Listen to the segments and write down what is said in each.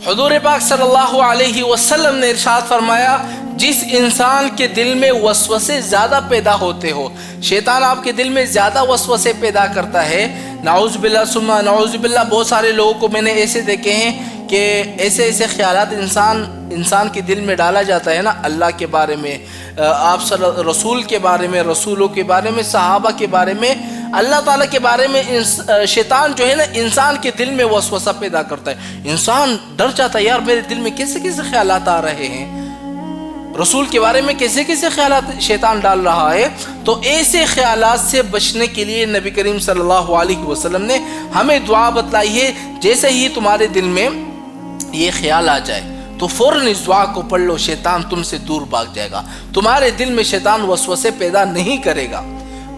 حضور پاک صلی اللہ علیہ وسلم نے ارشاد فرمایا، جس انسان کے دل میں وسوسے زیادہ پیدا ہوتے ہو، شیطان آپ کے دل میں زیادہ وسوسے پیدا کرتا ہے، نعوذ باللہ ثم نعوذ باللہ، بہت سارے لوگوں کو میں نے ایسے دیکھے ہیں کہ ایسے خیالات انسان کے دل میں ڈالا جاتا ہے نا، اللہ کے بارے میں، آپ رسول کے بارے میں، رسولوں کے بارے میں، صحابہ کے بارے میں، اللہ تعالیٰ کے بارے میں شیطان جو ہے نا انسان کے دل میں وسوسہ پیدا کرتا ہے۔ انسان ڈر جاتا ہے، یار میرے دل میں کیسے خیالات آ رہے ہیں، رسول کے بارے میں کیسے خیالات شیطان ڈال رہا ہے۔ تو ایسے خیالات سے بچنے کے لیے نبی کریم صلی اللہ علیہ وسلم نے ہمیں دعا بتلائی ہے، جیسے ہی تمہارے دل میں یہ خیال آ جائے تو فوراً اس دعا کو پڑھ لو، شیطان تم سے دور بھاگ جائے گا، تمہارے دل میں شیطان وسوسے پیدا نہیں کرے گا۔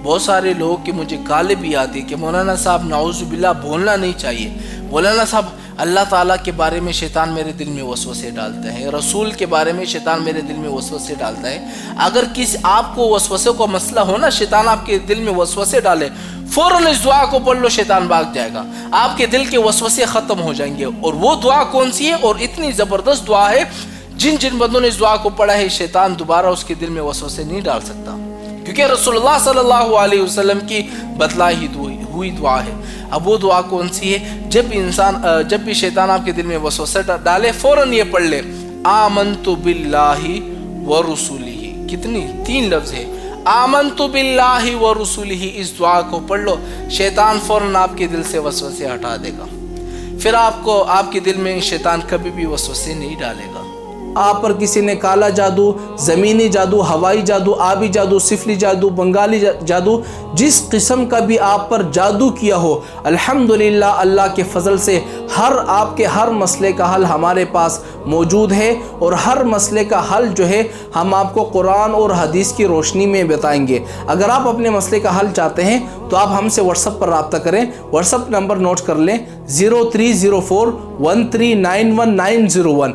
بہت سارے لوگ کہ مجھے گالیں بھی آتی کہ مولانا صاحب نعوذ باللہ بولنا نہیں چاہیے، مولانا صاحب اللہ تعالیٰ کے بارے میں شیطان میرے دل میں وسوسے ڈالتا ہے، رسول کے بارے میں شیطان میرے دل میں وسوسے ڈالتا ہے۔ اگر آپ کو وسوسے کا مسئلہ ہو نا، شیطان آپ کے دل میں وسوسے ڈالے، فوراً اس دعا کو پڑھ لو، شیطان بھاگ جائے گا، آپ کے دل کے وسوسے ختم ہو جائیں گے۔ اور وہ دعا کون سی ہے؟ اور اتنی زبردست دعا ہے، جن بندوں نے اس دعا کو پڑھا ہے شیطان دوبارہ اس کے دل میں وسوسے نہیں ڈال سکتا، کیونکہ رسول اللہ صلی اللہ علیہ وسلم کی بتلائی ہوئی دعا ہے۔ اب وہ دعا کون سی ہے؟ جب بھی شیطان آپ کے دل میں وسوسہ ڈالے، فوراً یہ پڑھ لے، آمنت باللہ ورسولہ۔ کتنی؟ 3 لفظ ہے، آمنت باللہ ورسولہ۔ اس دعا کو پڑھ لو، شیطان فوراً آپ کے دل سے وسوسے ہٹا دے گا، پھر آپ کے دل میں شیطان کبھی بھی وسوسے نہیں ڈالے گا۔ آپ پر کسی نے کالا جادو، زمینی جادو، ہوائی جادو، آبی جادو، سفلی جادو، بنگالی جادو، جس قسم کا بھی آپ پر جادو کیا ہو، الحمدللہ اللہ کے فضل سے آپ کے ہر مسئلے کا حل ہمارے پاس موجود ہے، اور ہر مسئلے کا حل جو ہے ہم آپ کو قرآن اور حدیث کی روشنی میں بتائیں گے۔ اگر آپ اپنے مسئلے کا حل چاہتے ہیں تو آپ ہم سے واٹس ایپ پر رابطہ کریں۔ واٹس ایپ نمبر نوٹ کر لیں، 0304139191